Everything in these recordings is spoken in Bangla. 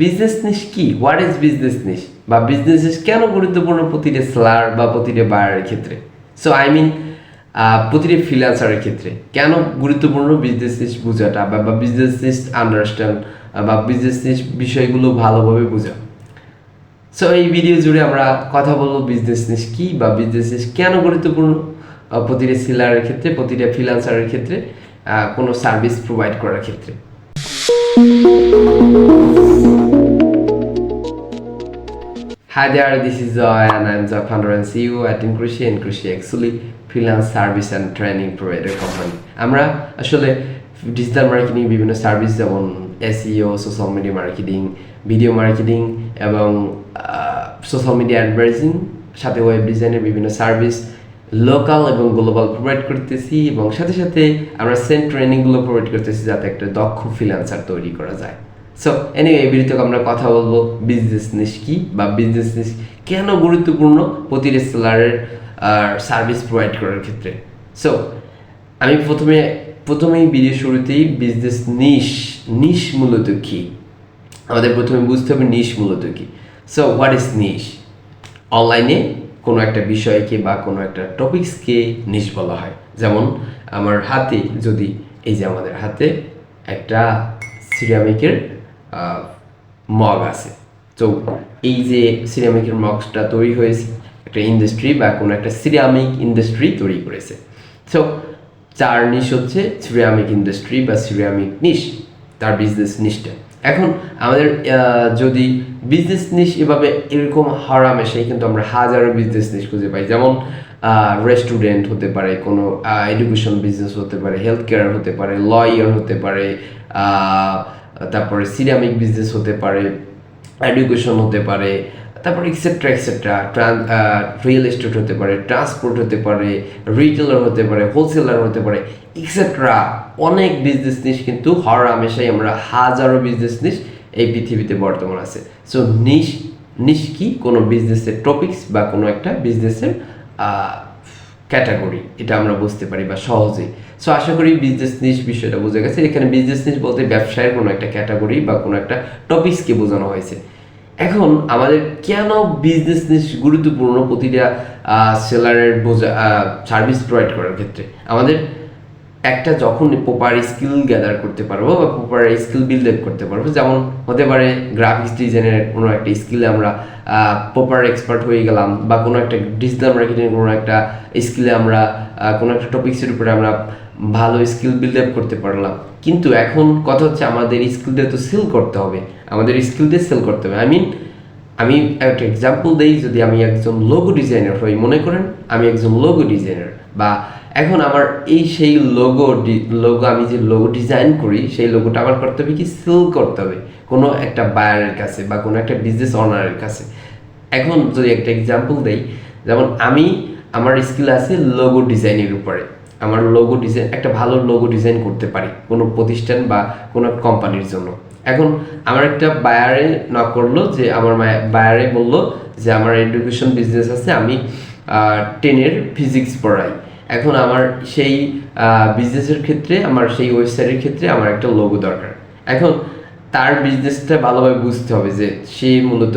বিজনেস নিশ কি, হোয়াট ইজ বিজনেস নিশ, বা বিজনেস নিশ কেন গুরুত্বপূর্ণ প্রতিটা সেলার বা প্রতিটা বায়ারের ক্ষেত্রে। সো আই মিন প্রতিটা ফ্রিল্যান্সারের ক্ষেত্রে কেন গুরুত্বপূর্ণ বিজনেস নিশ বোঝাটা বা বিজনেস নিশ আন্ডারস্ট্যান্ড বা বিজনেস নিশ বিষয়গুলো ভালোভাবে বোঝা। সো এই ভিডিও জুড়ে আমরা কথা বলবো বিজনেস নিশ কি বা বিজনেস নিশ কেন গুরুত্বপূর্ণ প্রতিটা সেলারের ক্ষেত্রে, প্রতিটা ফ্রিল্যান্সারের ক্ষেত্রে, কোনো সার্ভিস প্রোভাইড করার ক্ষেত্রে। Hi there, this is Joy and I'm the founder and CEO at Increaseia. Increaseia actually freelance service and training provider company. আমরা আসলে ডিজিটাল মার্কেটিং বিভিন্ন সার্ভিস যেমন SEO, social media marketing, video marketing এবং সোশ্যাল মিডিয়া অ্যাডভার্টাইজিং সাথে ওয়েব ডিজাইনের বিভিন্ন সার্ভিস লোকাল এবং গ্লোবাল প্রোভাইড করতেছি এবং সাথে সাথে আমরা সেম ট্রেনিংগুলো প্রোভাইড করতেছি যাতে একটা দক্ষ ফ্রিল্যান্সার তৈরি করা যায়। সো এনিওয়ে এই ভিডিওতে আমরা কথা বলবো বিজনেস নিশ কি বা বিজনেস নিশ কেন গুরুত্বপূর্ণ প্রতিটা সেলারের সার্ভিস প্রোভাইড করার ক্ষেত্রে। সো আমি প্রথমেই ভিডিও শুরুতেই বিজনেস নিশ মূলত কি আমাদের প্রথমে বুঝতে হবে নিশ মূলত কি। সো হোয়াট ইজ নিশ? অনলাইনে কোনো একটা বিষয়কে বা কোনো একটা টপিকসকে নিশ বলা হয়। যেমন আমার হাতে যদি এই যে আমাদের হাতে একটা সিরামিকের মগ আছে, তো এই যে সিরামিকের মগটা তৈরি হয়েছে একটা ইন্ডাস্ট্রি বা কোনো একটা সিরামিক ইন্ডাস্ট্রি তৈরি করেছে। সো চার নিশ হচ্ছে সিরামিক ইন্ডাস্ট্রি বা সিরামিক নিশ, তার বিজনেস নিশটা। এখন আমাদের যদি বিজনেস নিশ এভাবে এরকম হরহামেশাই কিন্তু আমরা হাজারো বিজনেস নিশ খুঁজে পাই। যেমন রেস্টুরেন্ট হতে পারে, কোনো এডুকেশন বিজনেস হতে পারে, হেলথ কেয়ার হতে পারে, লয়ার হতে পারে, তারপরে সিরামিক বিজনেস হতে পারে, এডুকেশন হতে পারে, তারপরে এক্সেট্রা এক্সেট্রা, রিয়েল এস্টেট হতে পারে, ট্রান্সপোর্ট হতে পারে, রিটেলার হতে পারে, হোলসেলার হতে পারে, এক্সেট্রা অনেক বিজনেস নিশ কিন্তু হরহামেশাই আমরা হাজারো বিজনেস নিশ এই পৃথিবীতে বর্তমান আছে। সো নিশ কি? কোনো বিজনেসের টপিকস বা কোনো একটা বিজনেসের ক্যাটাগরি, এটা আমরা বুঝতে পারি বা সহজেই। সো আশা করি বিজনেস নিশ বিষয়টা বোঝা গেছে। এখানে বিজনেস নিশ বলতে ব্যবসায়ের কোনো একটা ক্যাটাগরি বা কোনো একটা টপিকসকে বোঝানো হয়েছে। এখন আমাদের কেন বিজনেস নিশ গুরুত্বপূর্ণ প্রতিটা সেলারের সার্ভিস প্রোভাইড করার ক্ষেত্রে? আমাদের একটা যখন প্রপার স্কিল গ্যাদার করতে পারবো বা প্রপার স্কিল বিল্ড আপ করতে পারবো, যেমন হতে পারে গ্রাফিক্স ডিজাইনের কোনো একটা স্কিলে আমরা প্রপার এক্সপার্ট হয়ে গেলাম, বা কোনো একটা ডিজিটাল মার্কেটিং কোনো একটা স্কিলে আমরা কোনো একটা টপিক্সের উপরে আমরা ভালো স্কিল বিল্ড আপ করতে পারলাম। কিন্তু এখন কথা হচ্ছে আমাদের স্কিলটা তো সেল করতে হবে, আমাদের স্কিল দিয়ে সেল করতে হবে। আমি একটা এক্সাম্পল দিই, যদি আমি একজন লোগো ডিজাইনার হই, মনে করেন আমি একজন লোগো ডিজাইনার, বা এখন আমার সেই লোগো আমি যে লোগো ডিজাইন করি সেই লোগোটা আমার করতে হবে কি, সেল করতে হবে কোনো একটা বায়ারের কাছে বা কোনো একটা বিজনেস অনারের কাছে। এখন যদি একটা এক্সাম্পল দেই, যেমন আমার স্কিল আছে লোগো ডিজাইনের উপরে, আমার লোগো ডিজাইন একটা ভালো লোগো ডিজাইন করতে পারি কোনো প্রতিষ্ঠান বা কোনো কোম্পানির জন্য। এখন আমার একটা বায়ারে নক করলো, যে আমার বায়ারে বললো যে আমার এডুকেশন বিজনেস আছে, আমি 10-এর ফিজিক্স পড়াই। এখন আমার সেই বিজনেসের ক্ষেত্রে, আমার সেই ওয়েবসাইটের ক্ষেত্রে আমার একটা লোগো দরকার। এখন তার বিজনেসটা ভালোভাবে বুঝতে হবে যে সে মূলত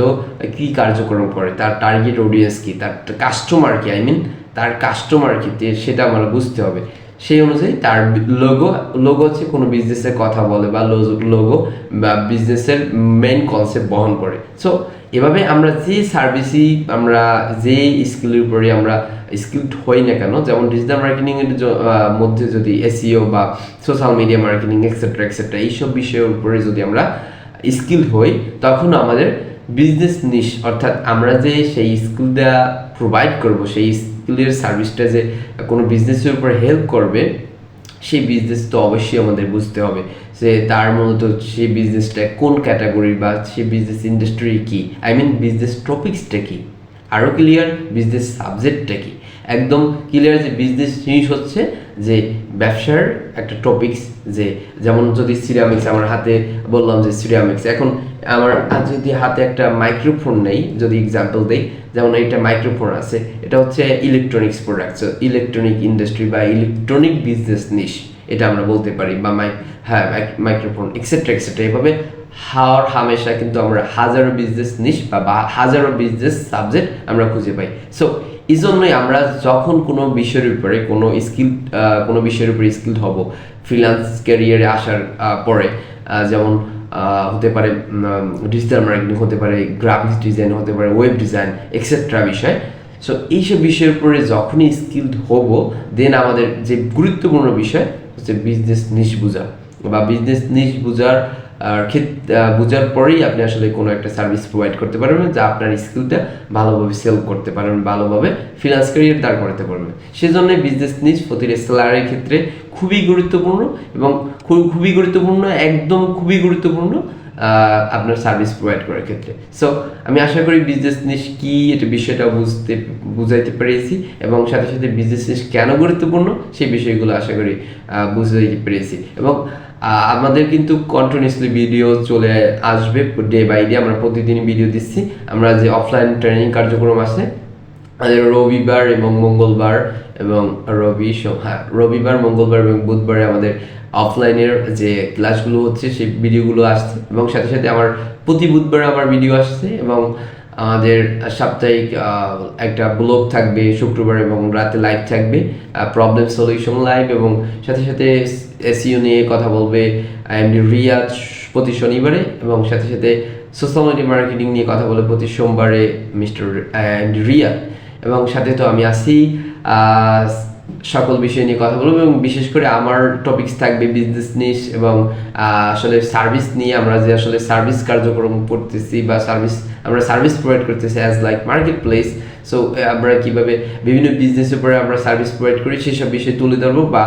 কী কার্যক্রম করে, তার টার্গেট অডিয়েন্স কী, তার কাস্টমার কি, তার কাস্টমার কি, সেটা আমার বুঝতে হবে। সেই অনুযায়ী তার লোগো হচ্ছে কোনো বিজনেসের কথা বলে বা লোগো বা বিজনেসের মেইন কনসেপ্ট বহন করে। সো এভাবে আমরা যে সার্ভিসই আমরা যে স্কিলের উপরে আমরা স্কিলড হই না কেন, যেমন ডিজিটাল মার্কেটিংয়ের মধ্যে যদি এসইও বা social media marketing etcetera etcetera এইসব বিষয়ের উপরে যদি আমরা স্কিল হই, তখন আমাদের বিজনেস নিশ, অর্থাৎ আমরা যে সেই স্কিলটা প্রোভাইড করব, সেই স্কিলের সার্ভিসটা যে কোনো বিজনেসের উপর হেল্প করবে, সেই বিজনেস তো অবশ্যই আমাদের বুঝতে হবে যে তার মূলত সেই বিজনেসটা কোন ক্যাটাগরি বা সেই বিজনেস ইন্ডাস্ট্রি কী, বিজনেস টপিক্সটা কী, আরও ক্লিয়ার বিজনেস সাবজেক্টটা কী, একদম ক্লিয়ার যে বিজনেস জিনিস হচ্ছে যে ব্যবসার একটা টপিক্স। যে যেমন যদি সিরামিক্স, আমার হাতে বললাম যে সিরামিক্স, এখন আমার যদি হাতে একটা মাইক্রোফোন নেই, যদি এক্সাম্পল দেই, যেমন এইটা মাইক্রোফোন আছে, এটা হচ্ছে ইলেকট্রনিক্স প্রোডাক্টস, ইলেকট্রনিক ইন্ডাস্ট্রি বা ইলেকট্রনিক বিজনেস নিশ এটা আমরা বলতে পারি, বা মাইক্রোফোন এক্সেট্রা এক্সেট্রা। এভাবে হামেশা কিন্তু আমরা হাজারো বিজনেস নিশ বা হাজারো বিজনেস সাবজেক্ট আমরা খুঁজে পাই। সো এই জন্যই আমরা যখন কোনো বিষয়ের উপরে কোনো বিষয়ের উপরে স্কিলড হব ফ্রিল্যান্স ক্যারিয়ারে আসার পরে, যেমন হতে পারে ডিজিটাল মার্কেটিং, হতে পারে গ্রাফিক্স ডিজাইন, হতে পারে ওয়েব ডিজাইন এক্সেট্রা বিষয়। সো এইসব বিষয়ের উপরে যখনই স্কিলড হব, দেন আমাদের যে গুরুত্বপূর্ণ বিষয় হচ্ছে বিজনেস নিশ বোঝা, বা বিজনেস নিশ বোঝার পরেই আপনি আসলে কোনো একটা সার্ভিস প্রোভাইড করতে পারবেন, যা আপনার স্কিলটা ভালোভাবে সেল করতে পারবেন, ভালোভাবে ফিনান্স ক্যারিয়ার দাঁড় করাতে পারবেন। সেজন্য বিজনেস নিশ প্রতিটা সেলারের ক্ষেত্রে খুবই গুরুত্বপূর্ণ, এবং খুবই গুরুত্বপূর্ণ, একদম খুবই গুরুত্বপূর্ণ আপনার সার্ভিস প্রোভাইড করার ক্ষেত্রে। সো আমি আশা করি বিজনেস নিশ কি এটা বিষয়টা বুঝাইতে পেরেছি, এবং সাথে সাথে বিজনেস নিশ কেন গুরুত্বপূর্ণ সেই বিষয়গুলো আশা করি বুঝাইতে পেরেছি। এবং আমাদের কিন্তু কন্টিনিউসলি ভিডিও চলে আসবে ডে বাই ডে, আমরা প্রতিদিনই ভিডিও দিচ্ছি। আমরা যে অফলাইন ট্রেনিং কার্যক্রম আছে আমাদের রবিবার, মঙ্গলবার এবং বুধবারে আমাদের অফলাইনের যে ক্লাসগুলো হচ্ছে সেই ভিডিওগুলো আসছে, এবং সাথে সাথে আমার প্রতি বুধবারে আমার ভিডিও আসছে, এবং আমাদের সাপ্তাহিক একটা ব্লগ থাকবে শুক্রবার, এবং রাতে লাইভ থাকবে প্রবলেম সলিউশন লাইভ, এবং সাথে সাথে এসইও নিয়ে কথা বলবে এমডি রিয়া প্রতি শনিবারে, এবং সাথে সাথে সোশ্যাল মিডিয়া মার্কেটিং নিয়ে কথা বলে প্রতি সোমবারে মিস্টার এমডি রিয়া, এবং সাথে তো আমি আসি সকল বিষয় নিয়ে কথা বলবো। এবং বিশেষ করে আমার টপিকস থাকবে বিজনেস নিশ, এবং আসলে সার্ভিস নিয়ে, আমরা যে আসলে সার্ভিস কার্যক্রম করতেছি বা আমরা সার্ভিস প্রোভাইড করতেছি as like market place. So আমরা কীভাবে বিভিন্ন বিজনেসের উপরে আমরা সার্ভিস প্রোভাইড করি সেসব বিষয় তুলে ধরবো, বা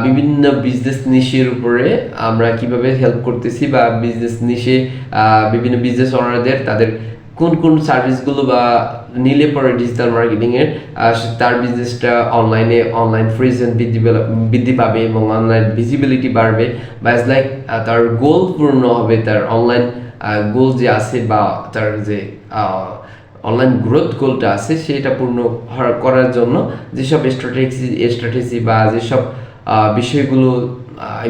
বিভিন্ন বিজনেস নিশের উপরে আমরা কিভাবে হেল্প করতেছি, বা বিজনেস নিশে বিভিন্ন বিজনেস ওনারদের তাদের কোন সার্ভিসগুলো বা নিলে পরে ডিজিটাল মার্কেটিংয়ের তার বিজনেসটা অনলাইন প্রেজেন্স বৃদ্ধি পাবে, এবং অনলাইন ভিজিবিলিটি বাড়বে, বা ইটস লাইক তার গোল পূর্ণ হবে, তার অনলাইন গোল যে আছে বা তার যে অনলাইন গ্রোথ গোলটা আছে সেটা পূর্ণ করার জন্য যেসব স্ট্র্যাটেজি বা যেসব বিষয়গুলো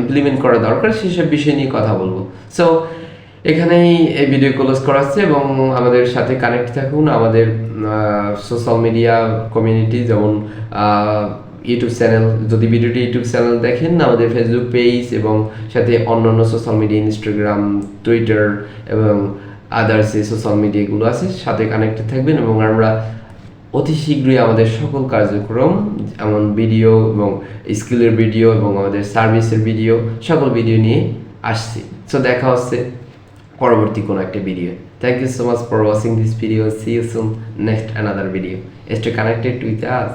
ইমপ্লিমেন্ট করা দরকার সেসব বিষয় নিয়ে কথা বলবো। সো এখানেই এই ভিডিও ক্লোজ করা হচ্ছে, এবং আমাদের সাথে কানেক্ট থাকুন। আমাদের সোশ্যাল মিডিয়া কমিউনিটি, যেমন ইউটিউব চ্যানেল, যদি ভিডিওটি ইউটিউব চ্যানেল দেখেন, আমাদের ফেসবুক পেজ, এবং সাথে অন্যান্য সোশ্যাল মিডিয়া ইনস্টাগ্রাম, টুইটার এবং আদার্স যে সোশ্যাল মিডিয়াগুলো আছে সাথে কানেক্টেড থাকবেন। এবং আমরা অতি শীঘ্রই আমাদের সকল কার্যক্রম, যেমন ভিডিও এবং স্কিলের ভিডিও এবং আমাদের সার্ভিসের ভিডিও, সকল ভিডিও নিয়ে আসছি। সো দেখা হচ্ছে পরবর্তী কোনো একটা video. Thank you so much for watching this video. See you soon next another video. Stay connected with us.